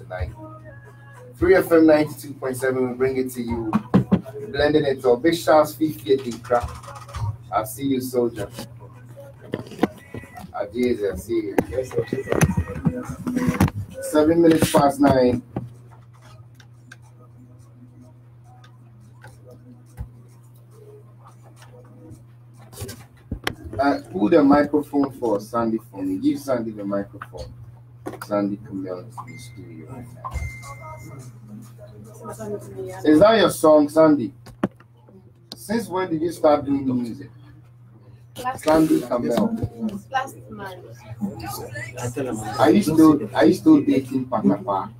tonight. Free FM 92.7, we bring it to you. Blending it all. Big shouts, Fifi and Crap. I see you, soldier. I see you. 7 minutes past 9. Pull the microphone for Xandy for me. Give Xandy the microphone. Xandy Camille is in the studio right now. Is that your song, Xandy? Since when did you start doing the music? Xandy Camille. Last month. Are you still dating Patapa?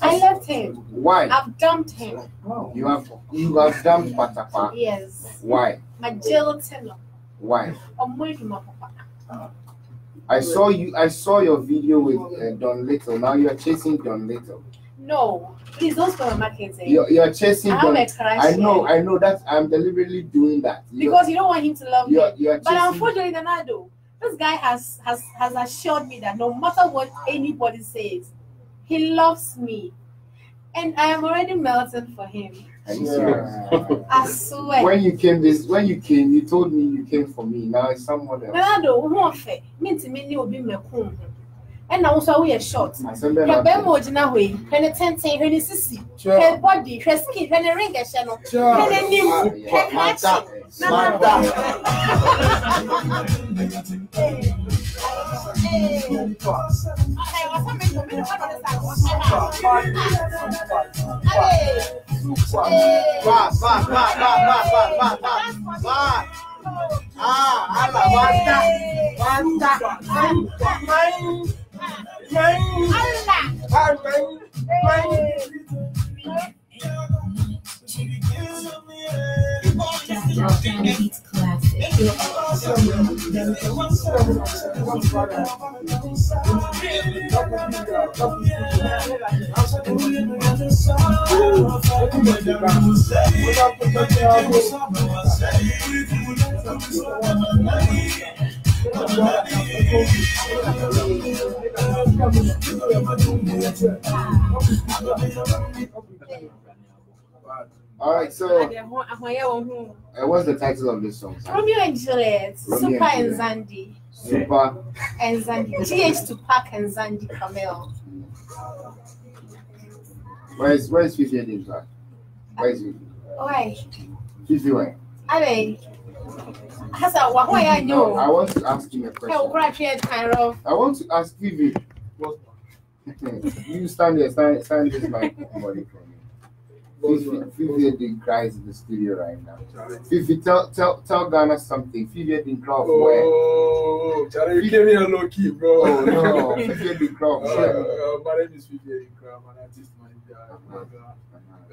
I left him. Why? I've dumped him. You have dumped Patapa? Yes. Why? My jail tenor. Why? I'm waiting for my papa. I saw your video with Don Little. Now you are chasing Don Little. No, please don't spoil my marketing. You're chasing Don. I know that I'm deliberately doing that. Because you don't want him to love me. But unfortunately, Donado, this guy has assured me that no matter what anybody says, he loves me. And I am already melting for him. I swear. When you came, you told me you came for me. Now it's someone else. And now so we are short. Her bemo jina way, her tenten, her sissy, her body, her skin, her ring a channel, her name, her matcha. All right, so what's the title of this song? Romeo and Juliet, Supa and Xandy. Supa and Xandy. GH to Park and Xandy Camille. Where's Fifi and James? Where's Fifi? Why? Fifi, where? I want to ask him a question. I want to ask Fifi. You stand there, stand this mic for me. Fifi didn't cry in the studio right now. Fifi, tell Ghana something. Fifi didn't cry for where? Oh, Charlie, you gave me a low key, bro. Oh no, Fifi didn't cry. My name is Fifi Didn't. I'm an artist manager,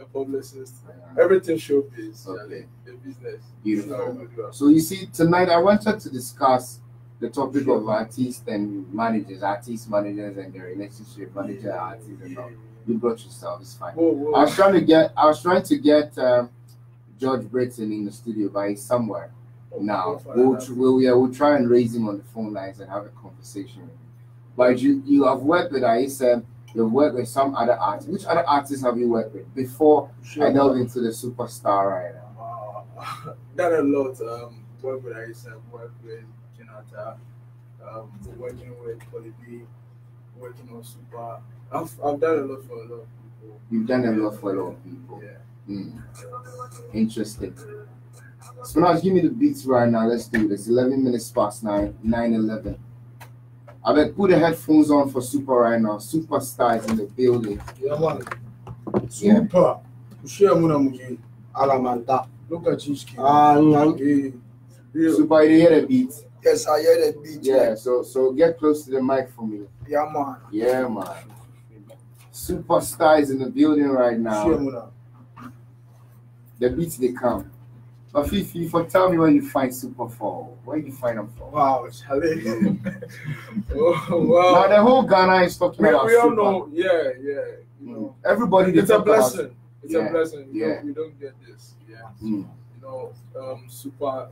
a publicist, everything showbiz, okay. The business. Beautiful. So you see, tonight I wanted to discuss the topic of artists and managers, and their relationship, manager, artists, and all. You brought yourself, it's fine. Whoa. I was trying to get George Britton in the studio, but he's somewhere now. We'll try and raise him on the phone lines and have a conversation with him. But you have worked with Aisha, you've worked with some other artists. Which other artists have you worked with before I delve into the superstar right now? Done a lot. Worked with Aisha, worked with Janata, working with Polyb, working on Supa. I've done a lot for a lot of people. You've done a lot for a lot of people. Yeah. Interesting. So now give me the beats right now. Let's do this. 11 minutes past 9:11. I bet put the headphones on for Supa right now. Superstar is in the building. Yeah, man. Supa. Alamanta. Look at you. Supa, you hear the beat? Yes, I hear the beat. Yeah, so get close to the mic for me. Yeah, man. Yeah, man. Superstar is in the building right now. The beats they come. But Fifi, tell me where you find Supa for. Where you find them for? Wow, Charlie. Oh, wow. Now the whole Ghana is talking about we all Supa. know, yeah. You know, everybody. It's a blessing. It's a blessing. Yeah. We don't get this. Yeah. You Supa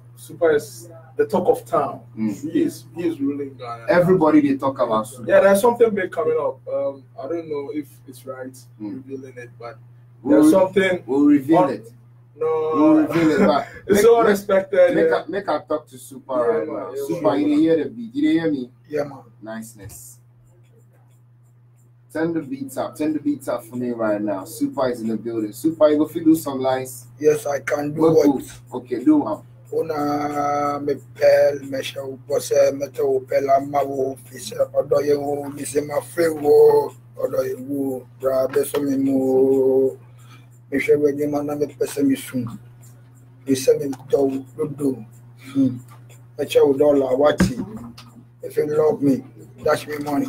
is the talk of town. He is ruling Ghana. Everybody they talk about Supa. Yeah, there's something big coming up. I don't know if it's right revealing it, but there's something. We'll reveal it. No, we'll reveal it. But it's so unexpected. Make I talk to Supa right now. Supa, you hear the beat? You hear me? Yeah, man. Niceness. Turn the beats up. Turn the beats up for me right now. Supa is in the building. Supa, you go fit do some lines. Yes, I can do what? Okay, do one. Una me pel me show bosse me to pel amawo fise odoye wo mi se ma frewo odoye wo bra be so mi mo me shewe di man na me pese mi sun mi se me do me chow dollar wati if you love me dash me money.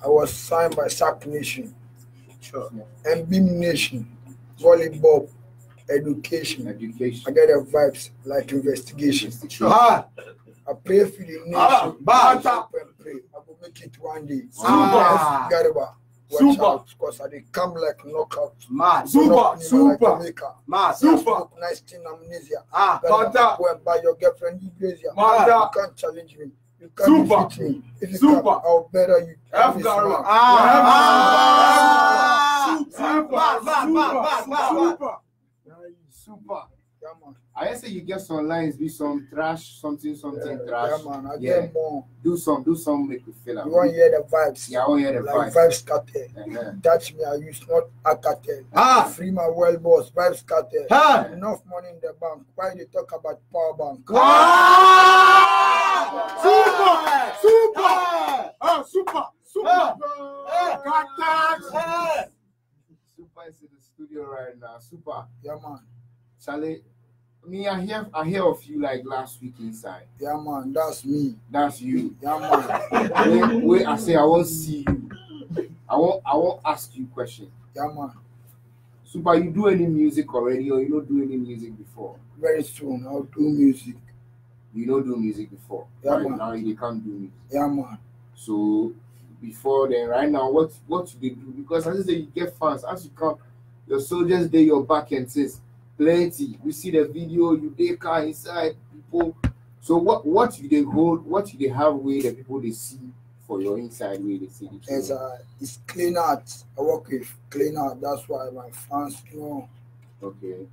I was signed by SAP Nation, and Beam Nation, volleyball, education. I get the vibes like investigation. I pray for the nation. I pray. I will make it one day. Supa. Watch out, because I they come like knockout. Supa. Nice thing amnesia. Go and buy your girlfriend Iglesia. You can't challenge me. You can't defeat me. If you can, I'll better you. Super. Yeah, man. I say you get some lines, be some trash, something trash. Yeah, man. I get more. Do some, make you feel like. You want to hear the vibes? Yeah, I want to hear the like vibes. Vibes cartel. Touch me, I use not a cartel. Free my well boss, vibes cartel. Enough money in the bank. Why they talk about power bank? Super. Supa is in the studio right now. Supa. Yeah, man. Charlie, me, I hear of you like last week inside. Yeah, man. That's me. That's you. Yeah, man. Wait, I say I won't see you. I won't ask you questions. Yeah, man. Supa, you do any music already, or you don't do any music before? Very soon, I'll do music. You don't do music before? Yeah, right man. Now you can't do music. Yeah, man. So before then, right now, what do they do? Because as I say, you get fans. As you come, your soldiers day your back and says plenty. We see the video, you dey car inside people. So what do they hold? What do they have way that people they see for your inside way they see it? It's clean art. I work with clean art. That's why my fans know. Okay.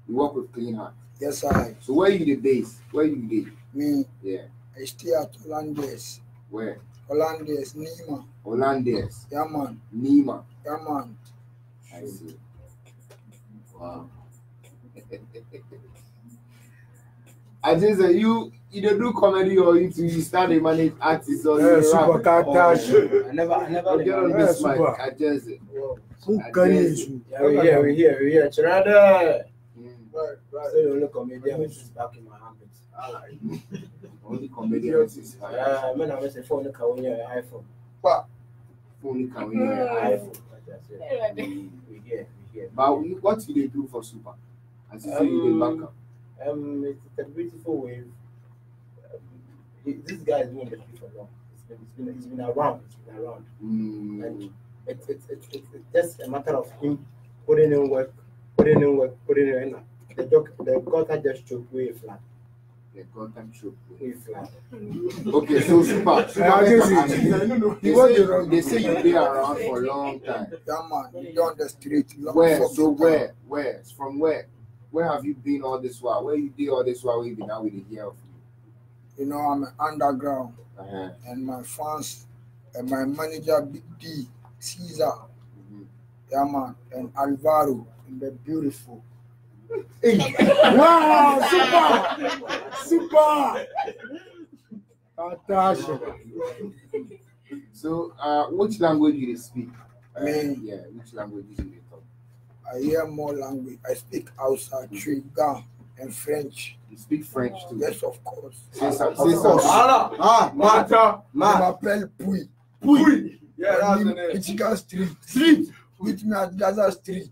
You work with clean art. Yes, I. So where you the base? Where you dey? Me. Yeah. I stay at Hollandaise. Where? Hollandaise, Nima. Hollandaise. Yeah, man. Nima. Yeah, man. I see. Wow. I think that you either do comedy or you start a manage artists or you Super rap. I never Get on this mic. I just Who can you? Yeah, we here. Chirada. Right. So you look comedian which is back in my armpits. Only comedians is yeah, man, I say phone can win your iPhone. What? Only can win your iPhone. We here. But what do they do for Supa? As you say, you back up. It's a beautiful wave. This guy is doing the thing for long. It's been around. And it's just a matter of him putting in work. The gutter just choked way flat. The gutter choked way flat. Okay, so Supa. They say you've been around for a long time. Yeah, man. You're on the street. Where? So where? From where? Where have you been all this while? Where you did all this while we been out with the hear of you? You know, I'm underground. And my fans and my manager Big D, Caesar, yeah, man, and Alvaro, and they're beautiful. Hey. Wow, super. Fantastic. So, which language do you speak? Me. Yeah, which language do you talk? I hear more language. I speak Hausa, Triga, and French. You speak French too? Yes, of course. Say some. Mata. M'appelle Puy. Yeah, that's the name. Michigan Street. With me at Gaza Street.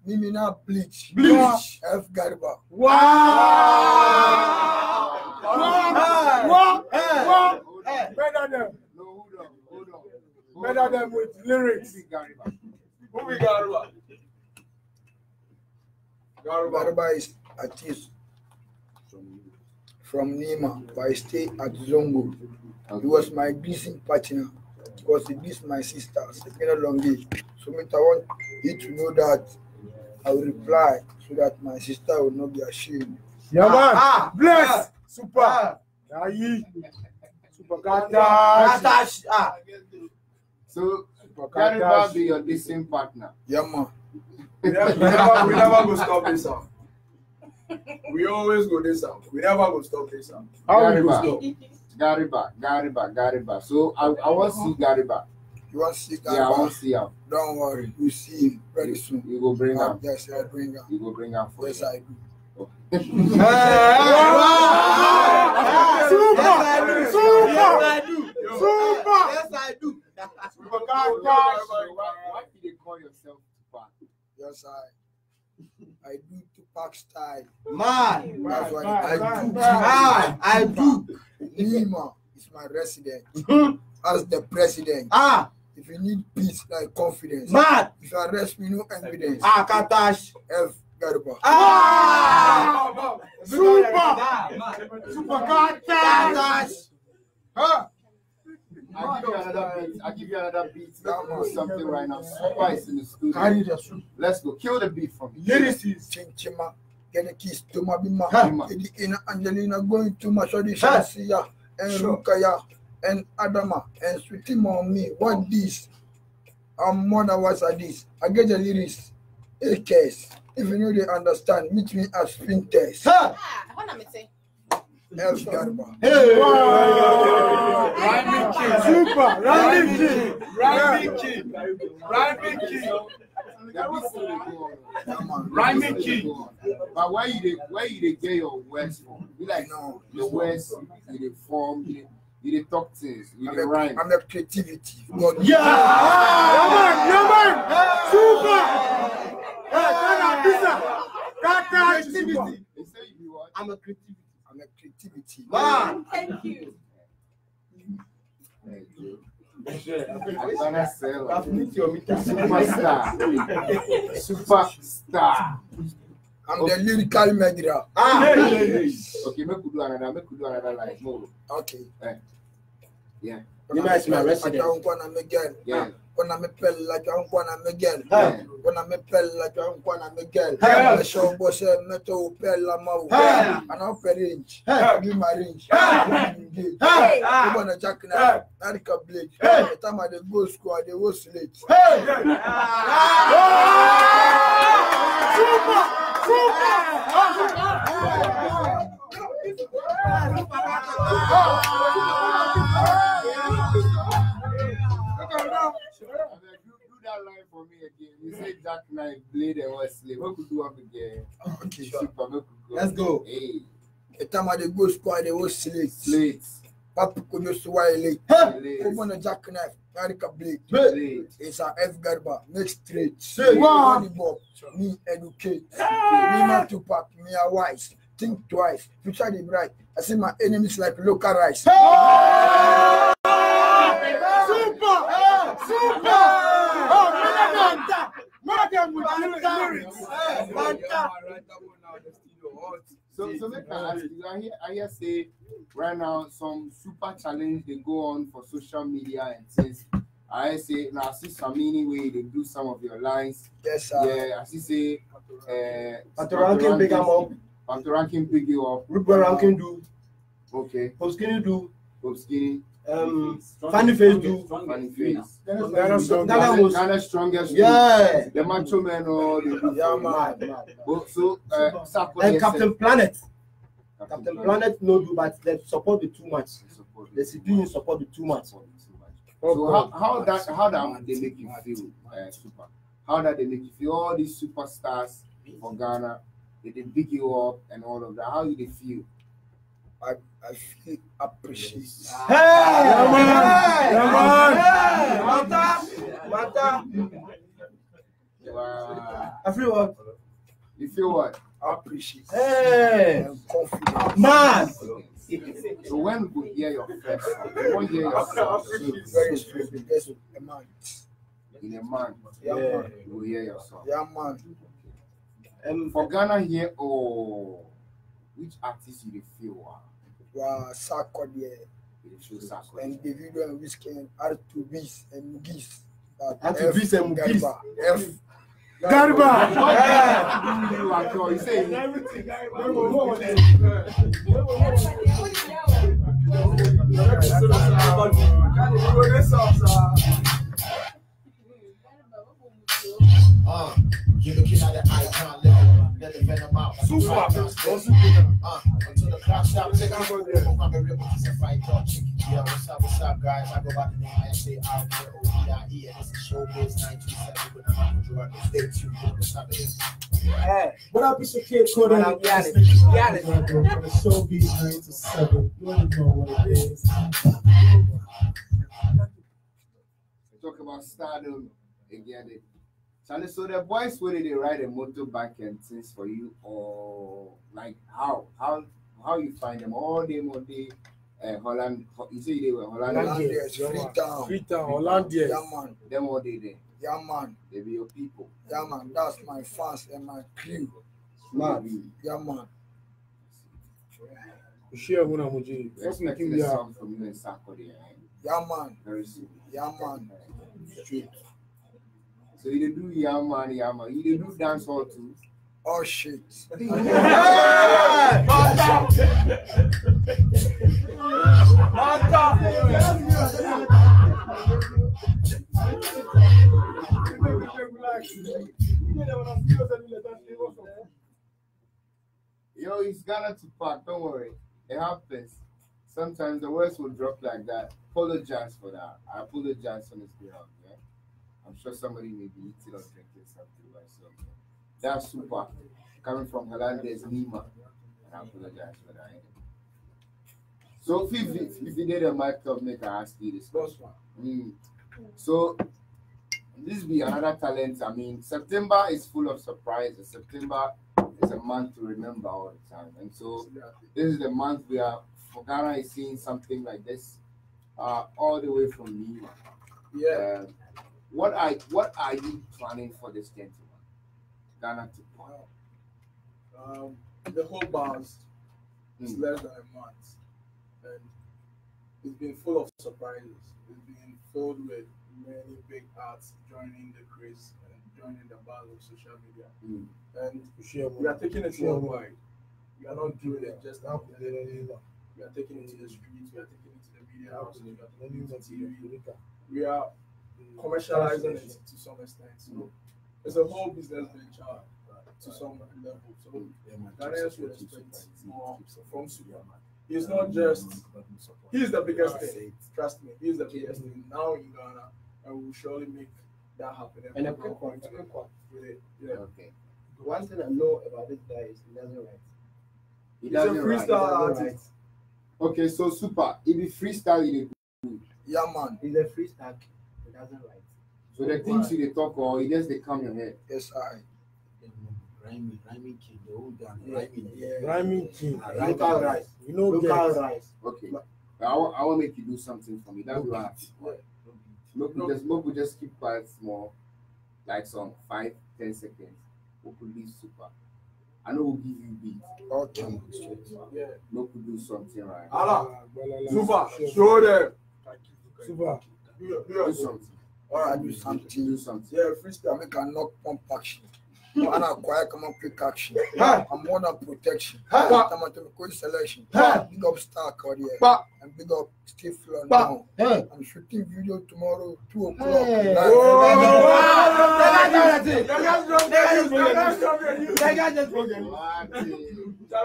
Mimina Bleach. F. Garba. Wow! Better them. No, hold on. Better them with lyrics. Who we got? Garba is artist from Nima, but I stay at Zongo. He was my business partner because he is my sister. So I want you to know that I will reply so that my sister will not be ashamed. Yeah, man. Bless. Super. Super Katash. So, Garba be your listening partner. Yeah, man. We never go stop this song. We always go this song. We never go stop this song. Gariba. So I want to see Gariba. You want to see Gariba? Yeah, I want to see him. Don't worry, you see him very soon. You go bring him. Yes, I bring him. You go bring him for yes, I do. Super. Yes, I do. Why did they call yourself Tupac? Yes, I do Tupac style. Man. That's what I do. Lima is my resident. As the president. If you need peace, like confidence. Man. If you arrest me, no evidence. Katash. F. Garba. Super Katash. I'll give you another beat. Let's do something right now. Supa is in the studio. Let's go. Kill the beat from me. Chinchima. Get a kiss to my bima. Angelina going to my shody Shasia and Rukaya and Adama and Sweetie Mommy. What this? More than what's this? I get the lyrics. A case. If you know they understand, meet me as Fintech. What am I saying? Elf Garba. Hey! Super! Rhyming king. But where you get your words from? You like no the words you dey form, you dey talk things, you dey rhyme. I'm a creativity. Yeah! Super! Creativity. They say you what? I'm a creativity. I'm a creativity. Man! Thank you. Thank you. Superstar. I'm the lyrical murderer. Okay, make we do another line. No. Okay. Yeah. You is my resident. Yeah. When I'm a pell like I'm one Miguel. Yeah. When I'm a pell like I'm one Miguel. Yeah. The show was a metal pell mau. Yeah. And I'll pay range. Yeah. Give my range. Yeah. Hey. Come on a jack now. Narika Blake. Hey. The time I the go squad, they was late. Hey! Do that line for me again. You say Jack Knife, Blade, and Wesley. What could do up again? Okay. Super, Let's go. Hey. The time I the go squad, they was late. Slate. Papa could just wire late. Slate. Come on a jack knife. Narika Blake. Slate. It's a F Garba. Make straight. Wow. Me educate. Me not to pack. Me a wise. Think twice. Future the bright. I see my enemies like local rice. Super! Madam with lyrics. So make I ask you, I hear say right now some super challenge they go on for social media and things. I say now I see some way they do some of your lines. Yes, sir. Yeah, I see say Ranking big up. Ranking big you up. Rupert Ranking do. Okay. Hoskinny do. Hoskinny. Funny face do. Funny face. Ghana strongest. Yeah. The macho man or the yeah, man. So and Captain Planet. Captain Planet no do, but they support the too much. The civilians support the too much. So how that they make you feel, Super? How that they make you feel? All these superstars for Ghana, they big you up and all of that. How do they feel? I feel appreciated. Hey! Mata. Wow. I feel what? You feel what? Appreciated. Hey! And confident. Man! So when we hear your first song, we won't hear your song very straight. Yes, a man. in a month. Yeah, man. We'll hear your song. Yeah, man. For Ghana here, which artist you feel? Wow, Sako there. And the video and whiskey and R2Bs and Mugis. R2Bs and Mugis. F. Garba! You say everything. You're looking at the icon level, let the venom out. Supa! Until the clock stops, take out I'm a real piece of fight dog chicken. Yeah, what's up, guys? I go by the name ISARKODIE, and this is Showbiz 927 with the Michael Jordan. Stay tuned, what's up, Hey, what up, it's your kid, Cody? Got it. From the Showbiz 927. You already know what it is. Talk about stardom again. So the boys, whether they ride a motorbike and things for you, or like how you find them all day, Holland. You say they were Hollandians, Freetown, Hollandians. Yeah, man. Them all day there. Yeah, man. They be your people. Yeah, man. That's my fans and my crew. Man. Yeah, man. Share one of them. Let's make a song from you and Sako there. Yeah, man. Very soon. Yeah, man. Straight. So you do Yaman. You do dance hall too. Oh shit. Yo, it's Ghana to pack. Don't worry. It happens. Sometimes the words will drop like that. Apologize for that. I apologize on this behalf. Yeah? I'm sure somebody may be eating or drinking something by so. That's Supa. Coming from Hollandians, Nima. And I apologize for that. So if you did a mic up, make I ask you this question. So this be another talent. I mean, September is full of surprises. September is a month to remember all the time. And so this is the month where for Ghana is seeing something like this all the way from Nima. Yeah. What are you planning for this gentleman? Ghana to plan. The whole bounce is less than a month, and it's been full of surprises. It's been filled with many big arts joining the craze and joining the battle of social media. And we are taking it worldwide. We are not doing it just out there. We are taking it to the streets. We are taking it to the media houses. We are taking it to TV. We are commercializing it to some extent. So it's a whole business venture to some level. So Ghanaians will expect more from Supa. He's not just, he's the biggest thing. Trust me, he's the biggest thing now in Ghana, and we'll surely make that happen. And a quick one. Yeah. Okay. One thing I know about this guy is he doesn't write. He He's a freestyle artist. Okay, so Supa. If you freestyle, you do. Yeah, man. He's a freestyle. He doesn't write. So the things you talk or he just they come your head. Yes, I. Rhyming king, the old guy. Rhyming king. Local rice. You know, local rice. Okay. I want to make you do something for me. That's why. Look, just keep quiet small, like some 5-10 seconds. We could leave Supa. I know we'll give you beat. Okay. Yeah. Look, we'll do something right. Allah. Supa. Show them. Supa. Do something. All right, do something. Do something. Yeah, freestyle. Make a knock pump action. I'm not quiet, come on, quick action. I'm more than protection. I'm a quick selection. Big up Stark out here. And big up Steve Flon now. I'm shooting video tomorrow, 2 o'clock.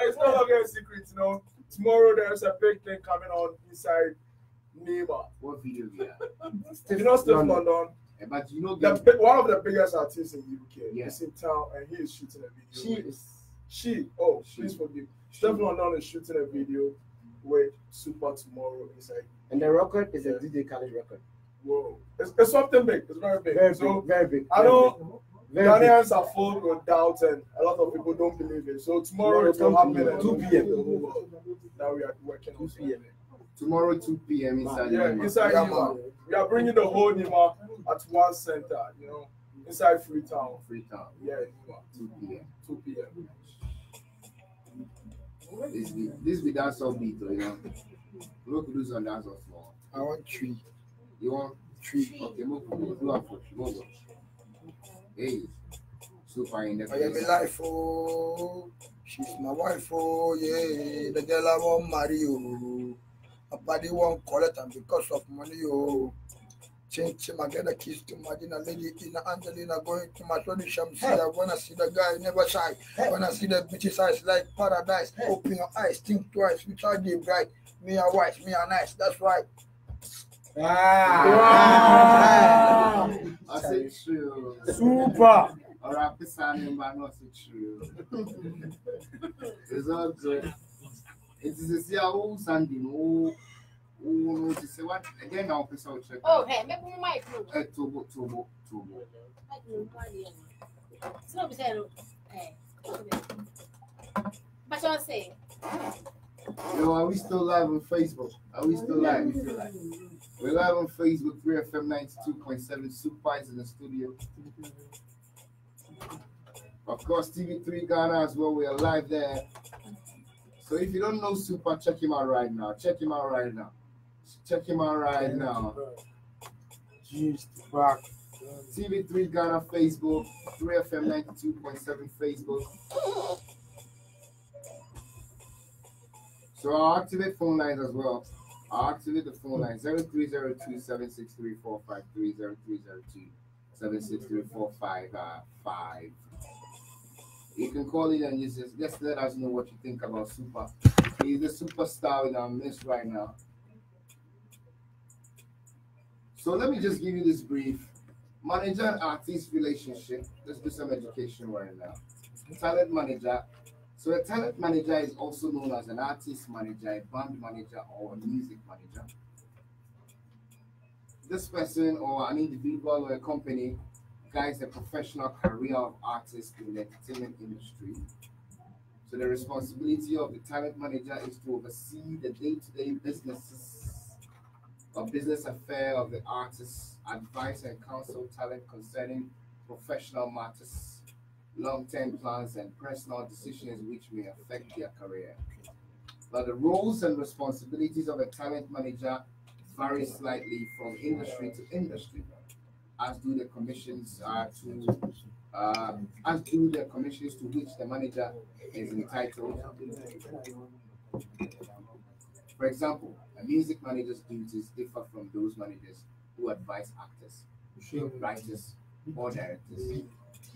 It's no longer a secret, you know. Tomorrow there's a big thing coming on inside Nima. What video we have? You know Steve London? But you know, one of the biggest artists in the UK is in town, and he is shooting a video. Please forgive. Steph London is shooting a video with Supa tomorrow inside. And the record is a DJ Khaled record. Whoa, it's something big. It's very big. Very big. I know Ghanaians are full with doubt, and a lot of people don't believe it. So tomorrow it will happen at 2 p.m. Now we are working on 2 p.m. Tomorrow 2 p.m. inside. Inside Nima. We are bringing the whole Nima at one center, you know. Inside Freetown. Freetown. Yeah, 2 p.m. 2 p.m. This be that song beat, you know. Look who's on that song small. I want 3. You want 3? Okay, move on for 3. Move on. Hey, Supa in the I am a life, oh. She's my wife, oh, yeah. The girl I won't marry, oh. My body won't call it, and because of money, oh. Change him, I get a kiss to Madina lady in Angelina going to my son Shamsi. I wanna see the guy never shy. Wanna see the bitch's eyes like paradise. Open your eyes, think twice, without the bright. Me are wise, me are nice, that's right. Wow. I said true. Super. Or I'm saying, but not so true. It's all good. It is a Xandy, no. Oh, to say what again? Now, officer, check. Oh, hey, make me my clue. Turbo. It's not saying, hey, but I say, yo, are we still live on Facebook? Are we still live? We're live on Facebook, 3FM 92.7. Supa is in the studio. Of course, TV3 Ghana as well. We are live there. So if you don't know Supa, check him out right now. Jeez, back. TV3 Ghana Facebook, 3FM 92.7 Facebook. So I'll activate phone lines as well. I'll activate the phone line 0302 763 453 0302 763 455. You can call in and just let us know what you think about Supa. He's the superstar in our midst right now. So let me just give you this brief. Manager and artist relationship. Let's do some education right now. Talent manager. So a talent manager is also known as an artist manager, a band manager, or a music manager. This person or an individual or a company guides the professional career of artists in the entertainment industry. So the responsibility of the talent manager is to oversee the day-to-day business affair of the artists, advise and counsel talent concerning professional matters, long-term plans, and personal decisions which may affect their career. Now, the roles and responsibilities of a talent manager vary slightly from industry to industry, as do the commissions to which the manager is entitled. For example, a music manager's duties differ from those managers who advise actors, writers, or directors.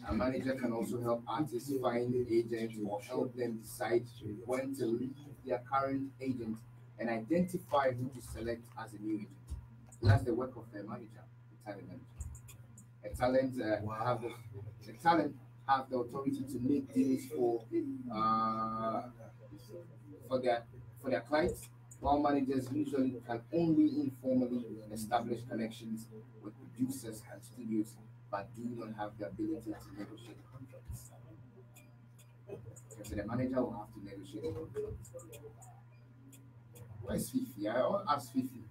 A manager can also help artists find agents or help them decide when to leave their current agent and identify who to select as a new agent. That's the work of a manager, the talent manager. A talent have the authority to make deals for their clients, while managers usually can only informally establish connections with producers and studios, but do not have the ability to negotiate contracts. So the manager will have to negotiate the contracts. Where's Fifi? I'll ask Fifi.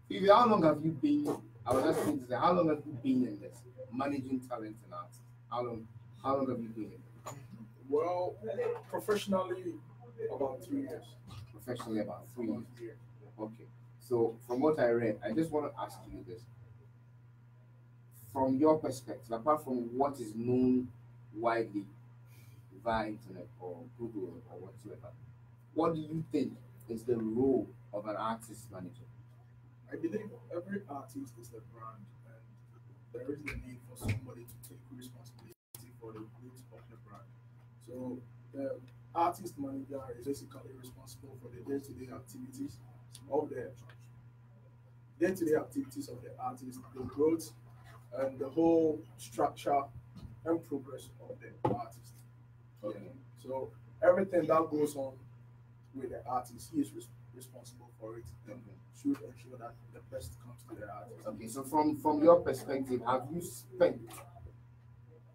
Fifi, how long have you been? I was asking to say, how long have you been in this managing talent and artists? How long have you been in it? Well, professionally, about 3 years. Professionally, about 3 years. Okay. So, from what I read, I just want to ask you this. From your perspective, apart from what is known widely via internet or Google or whatsoever, what do you think is the role of an artist manager? I believe every artist is a brand, and there is the need for somebody to take responsibility for the growth of the brand. So the artist manager is basically responsible for the day-to-day activities of the artist, the growth and the whole structure and progress of the artist. Okay. So everything that goes on with the artist, he is responsible for it. And should ensure that the best comes to the artist. Okay, so from your perspective, have you spent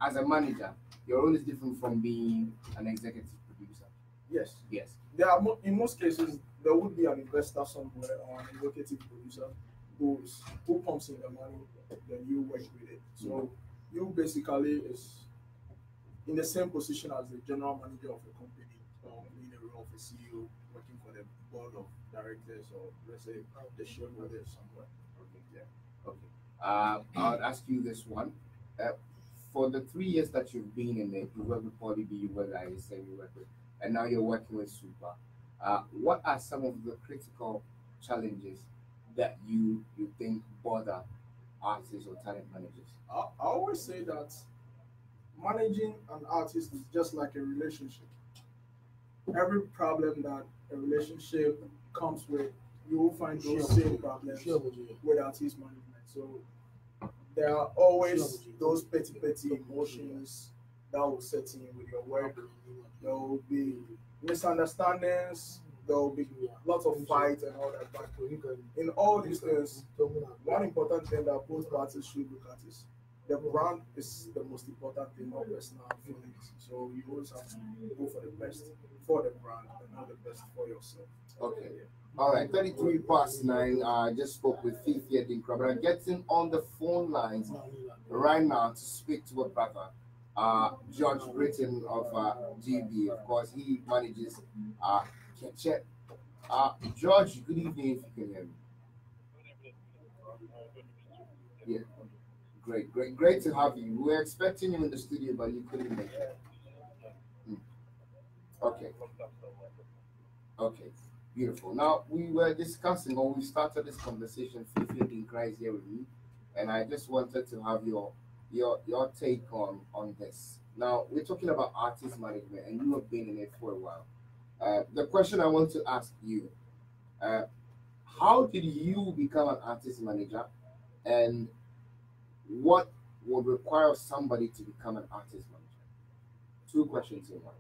as a manager, your role is different from being an executive producer? Yes. There are in most cases there would be an investor somewhere or an executive producer, goes, who pumps in the money, then you work with it. So you basically is in the same position as the general manager of a company, in the role of a CEO, working for the board of directors or let's say the shareholders somewhere. Okay, yeah. Okay. I'll ask you this one. For the 3 years that you've been in it, you work with Poly B, you work with ISM, you work with, and now you're working with Supa. What are some of the critical challenges that you think bother artists or talent managers? I always say that managing an artist is just like a relationship. Every problem that a relationship comes with, you will find those same problems with artist management. So there are always those petty emotions that will set in with your work. There will be misunderstandings. There will be lots of fights and all that. But in all these things, one important thing that both parties should look at is the brand is the most important thing, not personal feelings. So you always have to go for the best for the brand and not the best for yourself. Okay. All right, 33 past 9. I just spoke with Fifi Dinkra, but I'm getting on the phone lines right now to speak to a brother, George Britton of GB. Of course, he manages Ketchup. George, good evening if you can hear me. Yeah, great to have you. We were expecting you in the studio, but you couldn't make it. Okay. Okay. Beautiful. Now we were discussing, or we started this conversation. Fifi Dinkra is here with me, and I just wanted to have your take on this. Now we're talking about artist management, and you have been in it for a while. The question I want to ask you: how did you become an artist manager, and what would require somebody to become an artist manager? Two questions in one.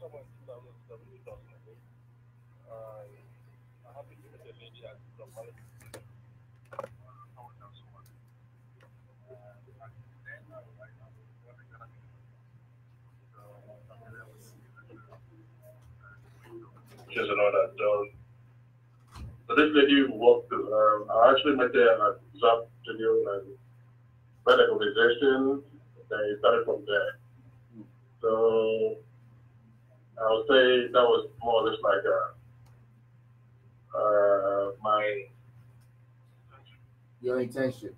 Someone 2007, 2008. I have been given the lady as the quality. I was not so much. Then, right now, what I got to do. So, something that was just all that. So, this lady worked, I actually met her at Zap Studio and met a conversation. Then it started from there. So, I would say that was more or less like my your intention.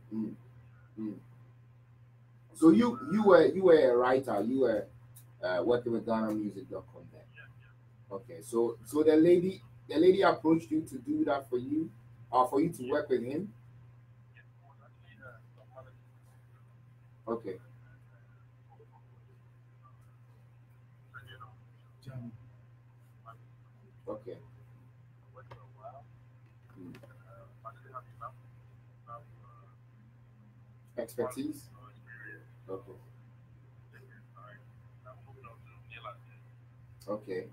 So you were a writer. You were working with GhanaMusic.com then. Okay. So the lady approached you to do that for you, or for you to work with him. Okay. Okay. Expertise? Okay. Okay.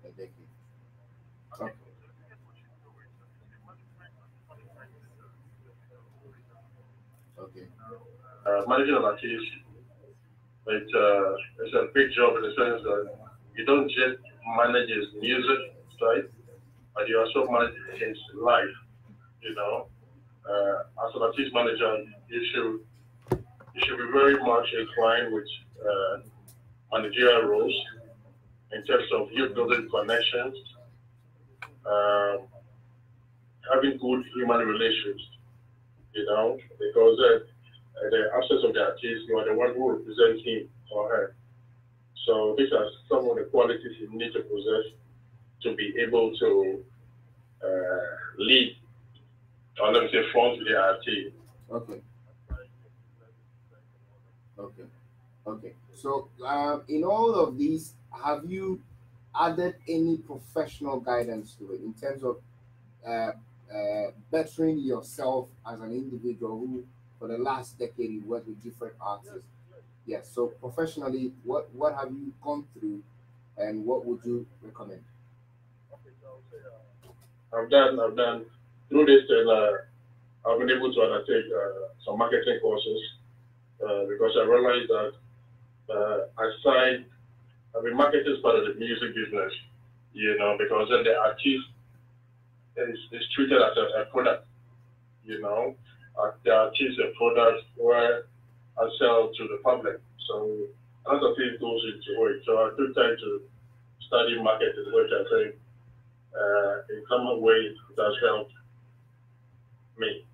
Okay. Okay. Managing an artist, it's a big job in the sense that you don't just manage his music, right? But you also manage his life. As an artist manager, you should be very much inclined with managerial roles in terms of you building connections, having good human relations, because the absence of the artist, you are the one who represents him or her. So these are some of the qualities you need to possess to be able to lead, or let me say, front the artist. Okay. Okay. Okay. So, in all of these, have you added any professional guidance to it in terms of bettering yourself as an individual who, for the last decade, you worked with different artists. Yes. So professionally, what have you gone through, and what would you recommend? I've done through this, and I've been able to undertake some marketing courses because I realized that aside, I mean, marketing is part of the music business, because then the artist is treated as a product, the artist is a product where I sell to the public. So a lot of things goes into it. So I took time to study marketing, which I think in some ways it has helped me.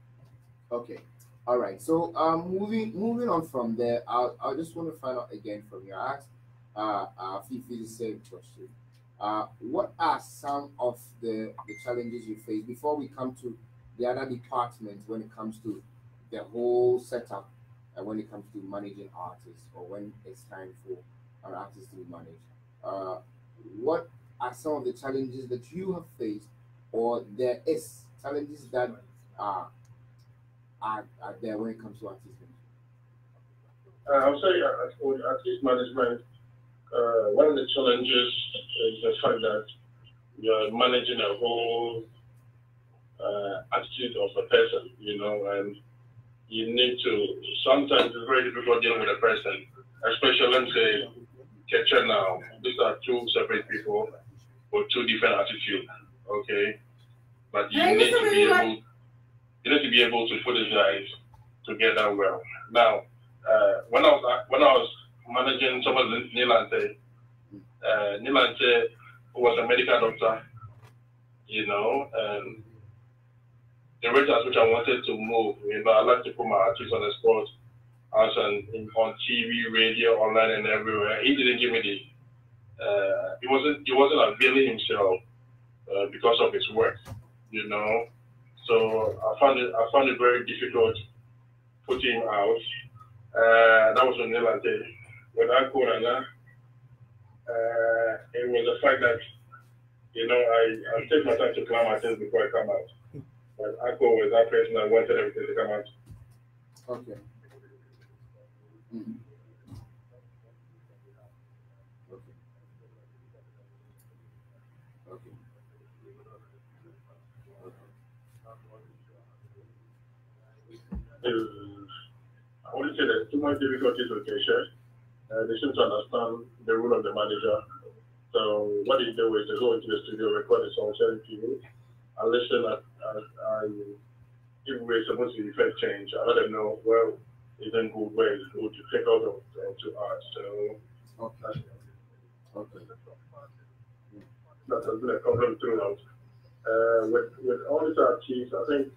Okay. All right. So moving on from there, I just want to find out again from you. I asked Fifi the same question. What are some of the challenges you face before we come to the other departments when it comes to the whole setup and when it comes to managing artists or when it's time for an artist to be managed? What are some of the challenges that you have faced, or there is challenges that are there when it comes to artist management? I would say for artist management, one of the challenges is the fact that you're managing a whole attitude of a person, and you need to, sometimes it's very difficult dealing with a person, especially, let's say, Ketcher now. These are two separate people with two different attitudes, okay? But you need to be able to put these guys together well. Now, when I was managing someone Nilante, Nilante was a medical doctor, and the rate at which I wanted to move, I like to put my artists on the spot, as on TV, radio, online, and everywhere. He didn't give me he wasn't availing himself because of his work, So I found it very difficult putting him out. That was when Nilante. With Akorana, it was the fact that, I take my time to plan my things before I come out. But Akko was that person that wanted everything to come out. Okay. Mm-hmm. Okay. I wouldn't say there's too much difficulties with Kesha. They seem to understand the rule of the manager. So what they do is they go into the studio, record the song, send it to you. I listen. If we're supposed to effect change, I let them know. Well, it didn't go well. It's good to take out to art. So okay. Okay. That has been a problem throughout. With all these artists, I think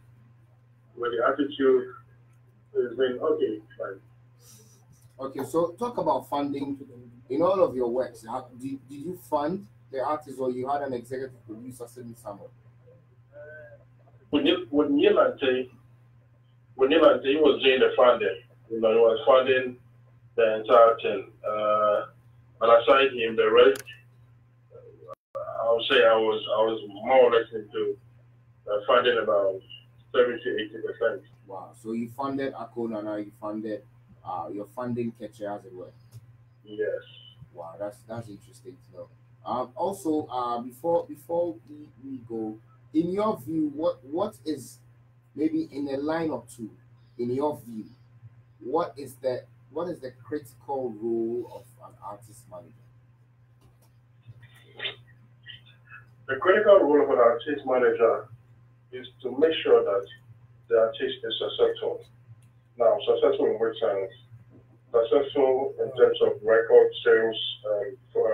with the attitude, it's been okay. Fine. Okay, so talk about funding in all of your works. Did you fund the artist, or you had an executive producer sitting somewhere? When Nilante was doing the funding, he was funding the entire thing. And aside him, the rest, I would say I was more or less into funding about 70-80%. Wow! So you funded Akonana, you funded your funding Ketcher, as it were. Yes. Wow, that's interesting to know. Also, before we go, in your view, what is, maybe in a line or two, in your view, what is the critical role of an artist manager? The critical role of an artist manager is to make sure that the artist is successful. Now, successful in which sense? Successful in terms of record sales, for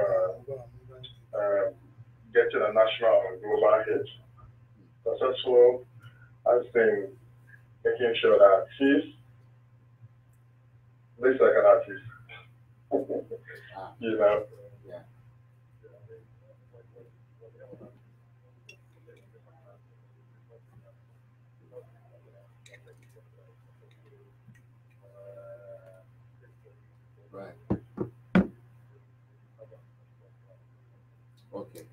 getting a national and global hit. Successful as in making sure that artist looks like an artist. Yeah. Right. Okay.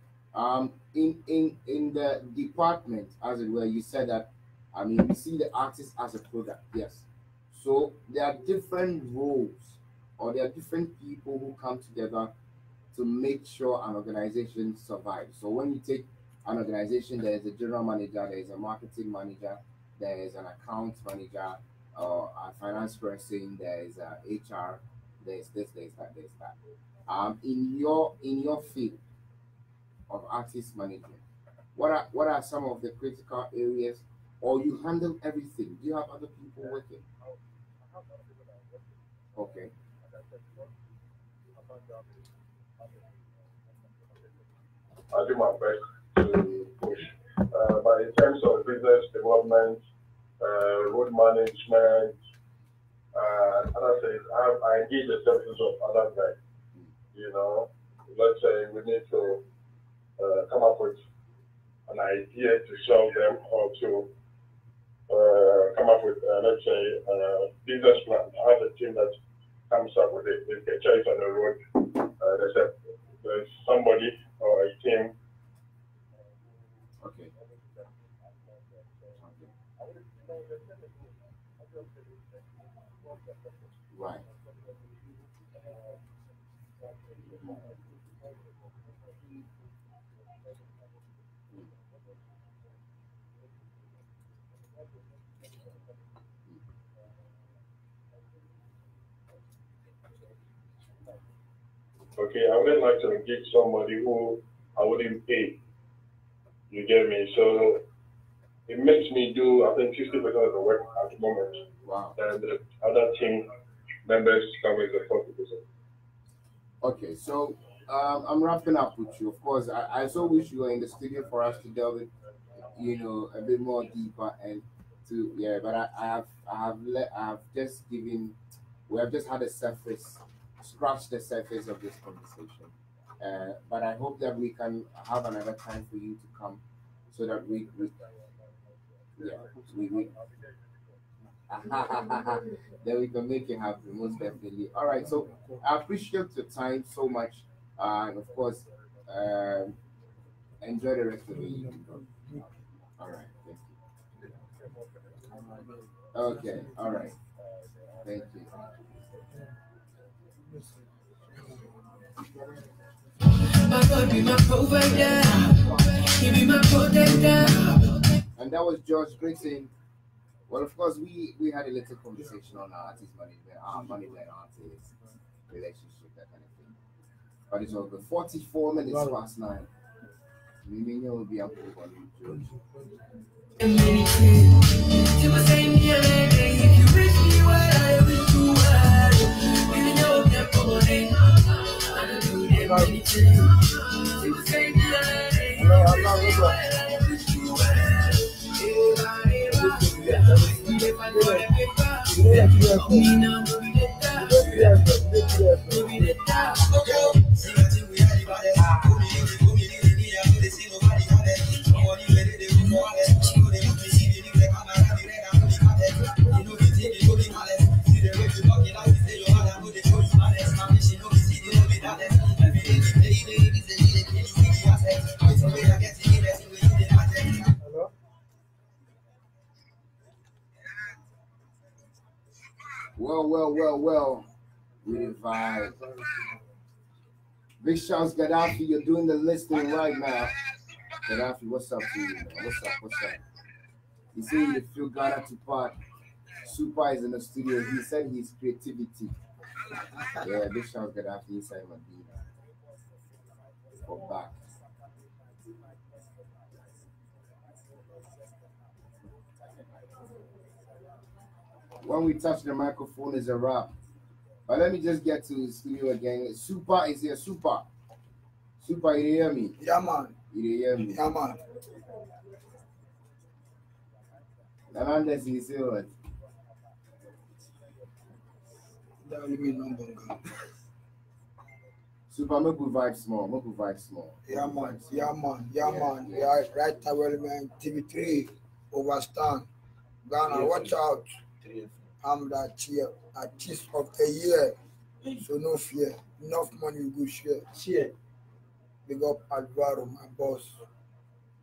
In the department, as it were, you said that I mean, we see the artist as a product, yes. So there are different roles, or there are different people who come together to make sure an organization survives. So when you take an organization, there is a general manager, there is a marketing manager, there is an accounts manager, or a finance person, there is a HR, there's this, there's that, there's that. In your field of artist management, what are some of the critical areas, or you handle everything? Do you have other people working? Okay. I do my best to push. But in terms of business development, road management, other things, I engage the services of other guys. You know, let's say we need to come up with an idea to sell them, or to come up with, let's say, a business plan. I have a team that comes up with it. If a choice on the road, there's somebody or a team. Okay. Right. Okay, I wouldn't like to engage somebody who I wouldn't pay. You get me? So it makes me do, I think, 60% of the work at the moment. Wow. And the other team members come with the 40%. Okay, so I'm wrapping up with you. Of course, I so wish you were in the studio for us to delve it, a bit more deeper and to yeah. But I have just given, we have just had a surface, scratched the surface of this conversation. But I hope that we can have another time for you to come, so that we yeah we then we can make it happen, most definitely. All right, so I appreciate your time so much, and of course, um, enjoy the rest of the evening. All right, thank you. Okay, all right, thank you. My God be my provider, He be my protector. And that was George Grayson. Well, of course, we had a little conversation on artist management, management, artist relationship, that kind of thing. But it's over 44 minutes past 9. Meaning will be up over George. Well. We vibe. Big shouts, Gaddafi. You're doing the listening right now. Gaddafi, what's up to you, man? What's up? He said you feel Ghana to part. Supa is in the studio. He said his creativity. Yeah, big shouts, Gaddafi inside Medina. For back. When we touch the microphone is a wrap. But let me just get to the studio again. Supa is here. Supa, you hear me? Yeah, man. You hear me? Yeah, man. Hernandez is here. What? That will be number. Supa, make we vibe small. Yeah, man. Yeah, right now, man. TV3 overstand. Ghana, watch out. I'm the artist of the year. So no fear. Enough money we go share. Big up Alvaro, my boss.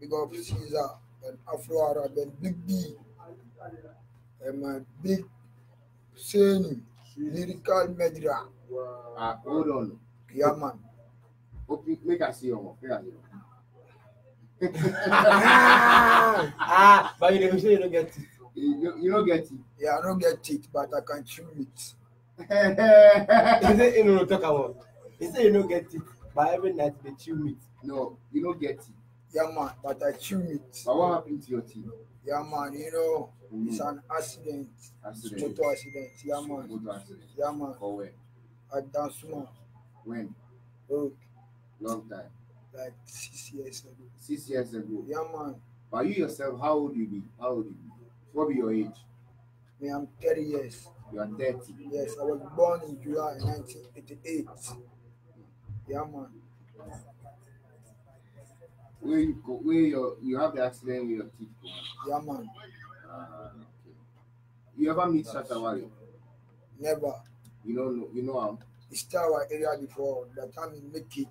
Big up Caesar and Afro Arab and Big B. I'm a big saying lyrical media. Hold on. Yeah, man. Okay, make us see your But you don't say you don't get it. You don't get it. Yeah, I don't get it, but I can chew it. He said you don't talk about. He said you don't get it, but every night they chew meat. No, you don't get it. Yeah, man, but I chew it. But what happened to your teeth? Yeah, man, you know, it's an accident. Motor accident. Yeah, man. Motor accident. Yeah, man. For when? I dance more. When? Oh, Long time. like 6 years ago. 6 years ago. Yeah, man. But you yourself, how old you be? How old you be? What be your age? Me, I'm 30 years. You are 30. Yes, I was born in July 1988. Yeah, man. Where you go? Where you have the accident with your teeth? Yeah, man. Okay. You ever meet Shatawale? Never. You don't know. You know him. He started our area before. By the time he make it,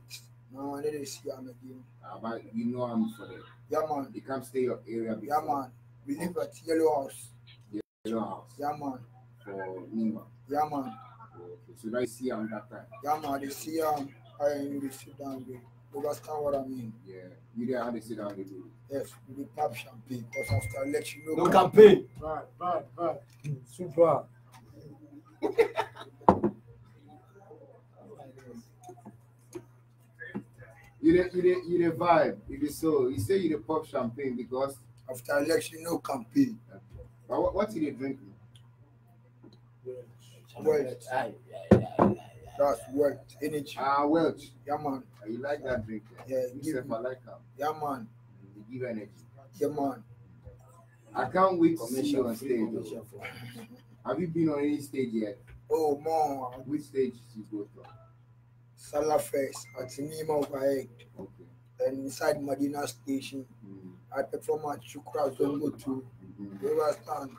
now I didn't see him again. But you know him for that. Yeah, man. He can't stay your area before. Yeah, man. We live at Yellow House. Yellow House. Yeah, man. For Nima. Yeah, man. Okay. So I see him that time. Yeah, man. They see him. I ain't sit down there. You understand what I mean? Yeah. You there how they sit down they do. Yes, we will pop champagne. Because after I let you know. No campaign. Bad. Super. You the vibe. You the soul. You say you the pop champagne because After election, no campaign. but what you they drink? Wealth. That's wealth. Energy. Welch. Yeah, man. You like that drink? Yeah, You give say me. I like them. Yeah, man. You give energy. Yeah, man. I can't wait to see you on stage. Though. Have you been on any stage yet? Oh, man. Which stage did you go to? Salah Fest at Nima overhead. Okay. And inside Medina Station, I perform at Shukra Zongo too. You understand?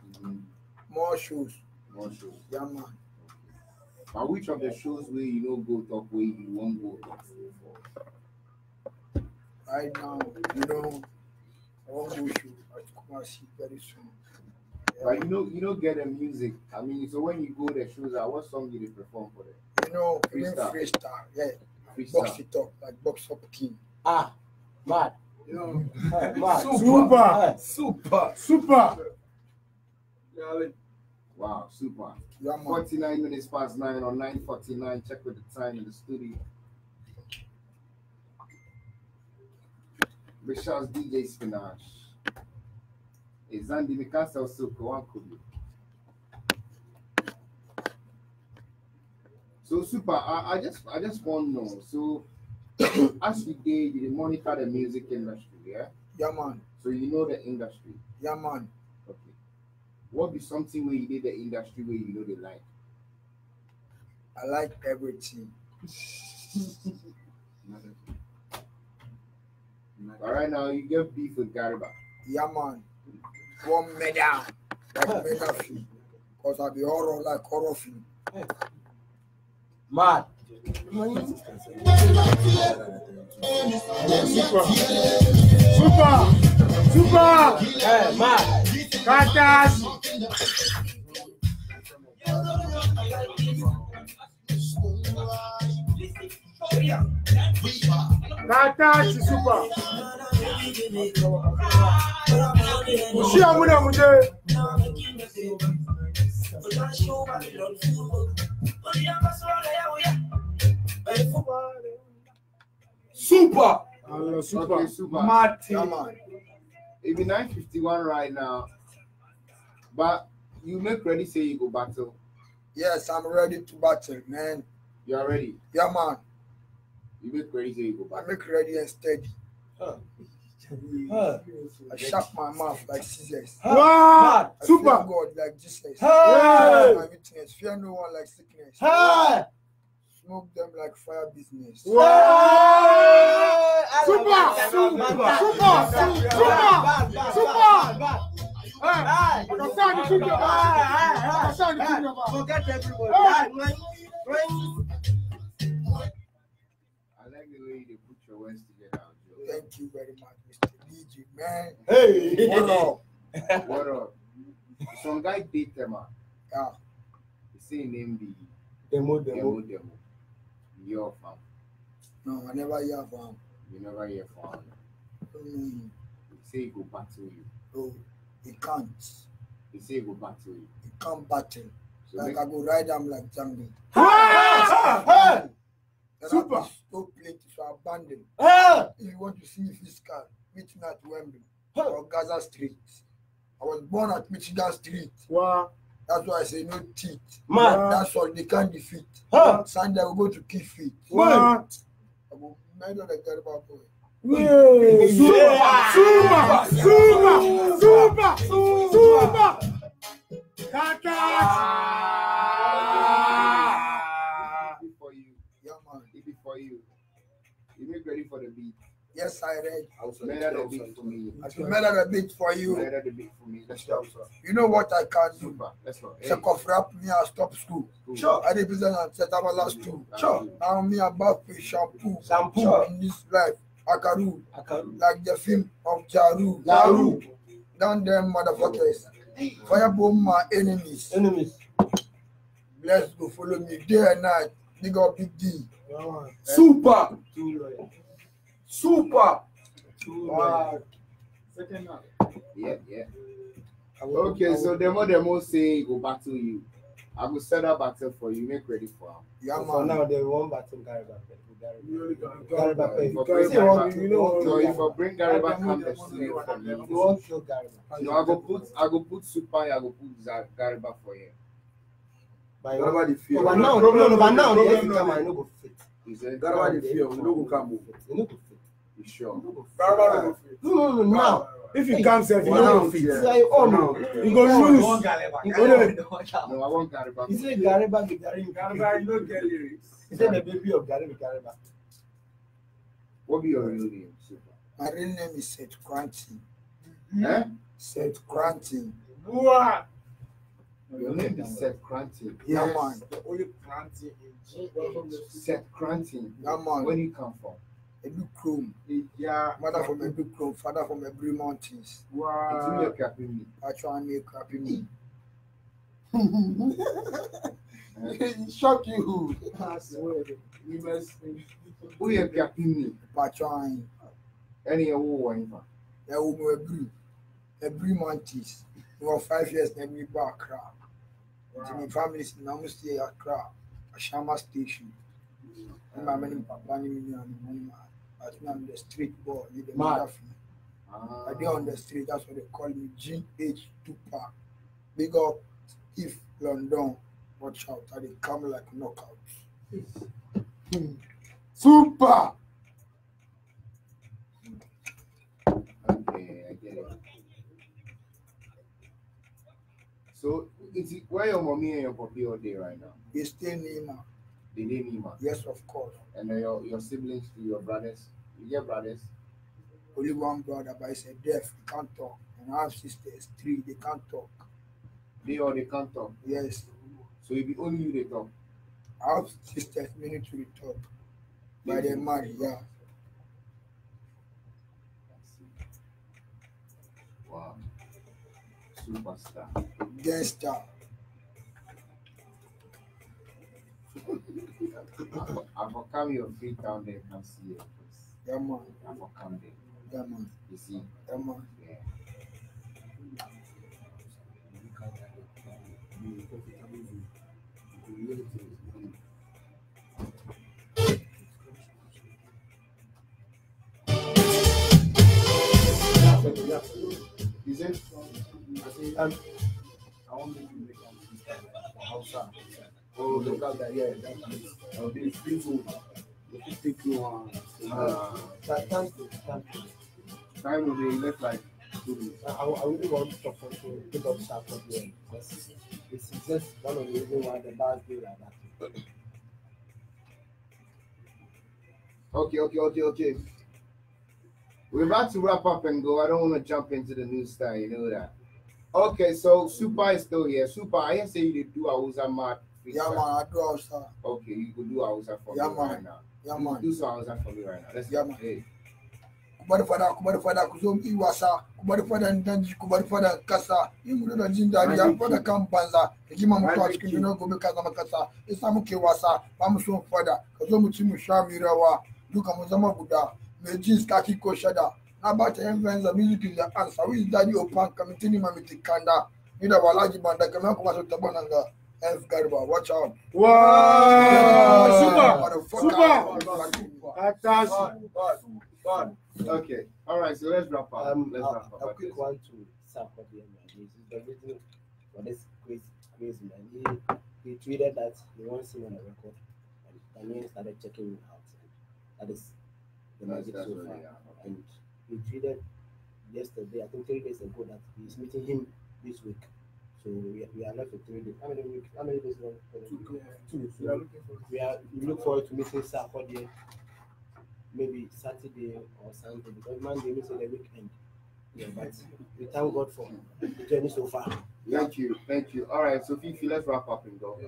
More shows. More shows. Yeah, man. But which of the shows where you know go talk where you won't go talk? Right now, you know, I want to go show at Kumasi very soon. Yeah. But you know get the music. I mean, so when you go the shows, what song did you perform for them? You know, even Freestyle. freestyle, yeah. Freestyle. Box it up, like box up king. Mad. You know, Mad. super. Yeah, Wow, super. Yeah, man. 49 minutes past 9 or 9:49. Check with the time in the studio. Big shouts DJ Spinach. Xandy, the castle Supa, one could be. So Supa, I just want to know. So as you did, you monitor the music industry, yeah? Yeah, man. So you know the industry. Yeah, man. Okay. What be something where you did the industry where you know they like? I like everything. But right now you get beef with Gariba. Yeah, man. One medal. Like medal film. Because I be horror like horror film. Mad. Super. Hey, mad. Katas. Katas super. Ushi amuna muje. Super. Super. Okay, Supa. Marty. Yeah, man. It be 9:51 right now. But you make ready say you go battle. Yes, I'm ready to battle, man. You are ready. Yeah, man. You make ready say you go I battle. make ready and steady. Huh. I sharp my mouth like scissors. Wow. I fear Super. God like Jesus. Hey. My weakness. Fear no one like sickness. Hey. Smoke them like fire business. Super. Forget everybody. I like the way they put your words together. Joe. Thank you very much, Mr. DJ, man. Hey. What up? What up? Some guy beat them up. Yeah. He say name be Demo. Your fam. No, I never hear from. You never hear from him. Mm. He say he go battle you. Oh, he can't. He say he go battle you. He can't battle. So Like make, I go ride him like Xandy. Supa. Stop plate if you abandon. If you want to see physical, meet me at Wembley or Gaza Street. I was born at Michigan Street. Wow. That's why I say no teeth. Man. That's all they can't defeat. Sunday I will go to key feet. What? I will measure the Garba boy. Supa. for you. Yeah, man. It be for you. You make ready for the beat. Yes, I read. Measure the beat for me. I should measure the beat for you. Measure the beat for me. Let's go. You know what I can do? Super. Let's go. Check off rap me and stop school. Sure. I represent and set up a last two. Sure. Now me about with shampoo. Shampoo. In this life. Akaru. Akaru. Like the film of Jaru. Jaru. Down them motherfuckers. Firebomb my enemies. Bless go follow me day and night. Big up Big D. Supa. Too loyal. Supa. Too Wow. loyal. Second half. Yeah. Okay, so demo say go battle you. I will set up battle for you. Make ready for him. Yeah, For man. now, they won't battle Gariba. So if I bring Gariba come the studio for me, You won't kill Gariba. no, I go put Super. I go put Gariba for you. But Garba the fear. but now, but now, they come and no go fit. Is it? Garba the fear. We no go come. You no go fit. You sure? Garba No. Now, if you come, say you Well, no now, go fit. yeah. Say oh no, you go lose. You go lose. No, I want Gariba. He said Gariba be Gariba. Garba, you don't get lyrics. He said the baby of Gariba. What be your real name, Super? My real name is Seth Cranton. Eh? Seth Cranton. What? Your name is Seth Cranton. Yeah, man. The only planting in GH. Seth Cranton. Yeah, man. Where do you come from? Edu Chrome. Yeah. Mother from Edu Chrome. Father from Ebri Mountains. It's me Wow. your capping I try and make happy me. It shock you. I swear. You must. Who you capping me? I try and Any who want I will Ebri. Ebri Mountains. We were 5 years in Ebri Bar Accra. So my family is now stay at Accra. Ashama Station. And my many papa and money. I'm the street boy. You the Man. mother. I dey on the street, that's what they call me, GH Tupac. Big up if London, watch out, I dey come like knockout. Super. Okay, I get it. So, is it where your mommy and your papi all day right now? They stay Nima. They didn't Nima. Yes, of course. And then your siblings, your brothers, you get brothers? Only one brother, but he's a deaf, he can't talk. And I have sisters, 3, they can't talk. They can't talk. Yes. So it be only you they talk. I have sisters, many to talk. But they're married, yeah. Let's see. Wow. Superstar. Gangster. I will come your feet down there and see it. Yeah, man. I will come there. Yeah, man. You see? Yeah, man. Yeah. Is it? I want to make a Hausa. Oh, look at that, yeah, that is beautiful. Let me take you on. Thank you. Time will be left like 2 minutes. I really want to talk to pick up stuff from here because it's just one of the reasons why the bars do like that. Okay. We're about to wrap up and go. I don't want to jump into the new style, you know that. Okay, so Supa is still here. Supa, I say you do Hausa mad. Yeah, man, I do Hausa. Okay, you could do Hausa for Yeah, me man. right now. Yeah, man. Do some Hausa for me right now. Let's Yeah, go. man. Hey. kubari fada kuzom iwasa kubari fada ndanji kubari fada kasa imudo na jindari ya fada kampanza hekima mtu asikindino gobe kaza makasa isamu ke wasa pamuso fada kazomu timu shamirawa duka muzama guda mejis kaki koshada abata influencer music in the answer we daddy opan kamitini mamiti kanda nida walaji banda kama kwa sote bonanga F Garba, watch out. Wow! Super! Okay, all right, so let's wrap up. Let's wrap up. A quick one to support the man. This is the reason for this crazy man. He tweeted that he wants him on a record, and Daniel started checking him out. And that is the magic so far. And he tweeted yesterday, I think 3 days ago, that he's meeting him this week. So we are left with 3 days. How many days long? 2. So we look forward to meeting Saturday, maybe Saturday or Sunday, because Monday we say the weekend. Yeah, but we thank God for the journey so far. Thank you. All right, so Fifi, let's wrap up and go.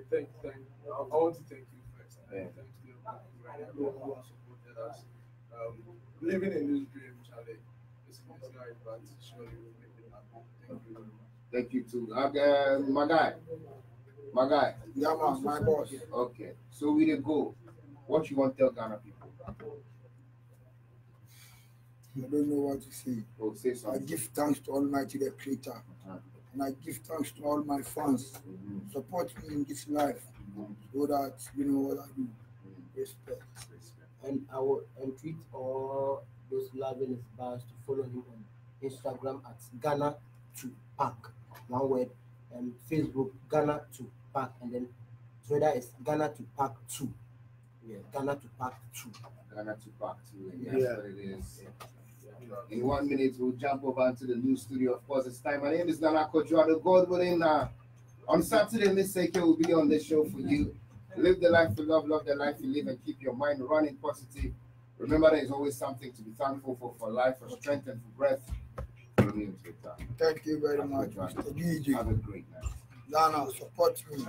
Thank you. I want to thank you first. Thank you everyone who has supported us. Living in this dream, Charlie, it's not right, but surely we'll make it happen. Thank you very much. Thank you too. My guy. Yeah, man, my boss. Okay, so we did go. What you want to tell Ghana people? I don't know what to say. Oh, say something. I give thanks to Almighty the Creator. And I give thanks to all my fans. Support me in this life so that you know what I do. Respect. And I will tweet all those loving his bars to follow him on Instagram at Ghana to Park. One word. And Facebook Ghana to Park, and then Twitter is Ghana to Park 2. Yeah, Ghana to Park 2. Ghana to Park 2. And that's what it is. In 1 minute, we'll jump over into the new studio. Of course, it's time. My name is Nana Kodrado. God willing, on Saturday, Miss Seke will be on this show for you. Live the life you love the life you live, and keep your mind running positive. Remember, there is always something to be thankful for life, for strength, and for breath. Thank you very much, Mr. DJ. Have a great night. Lana, support me.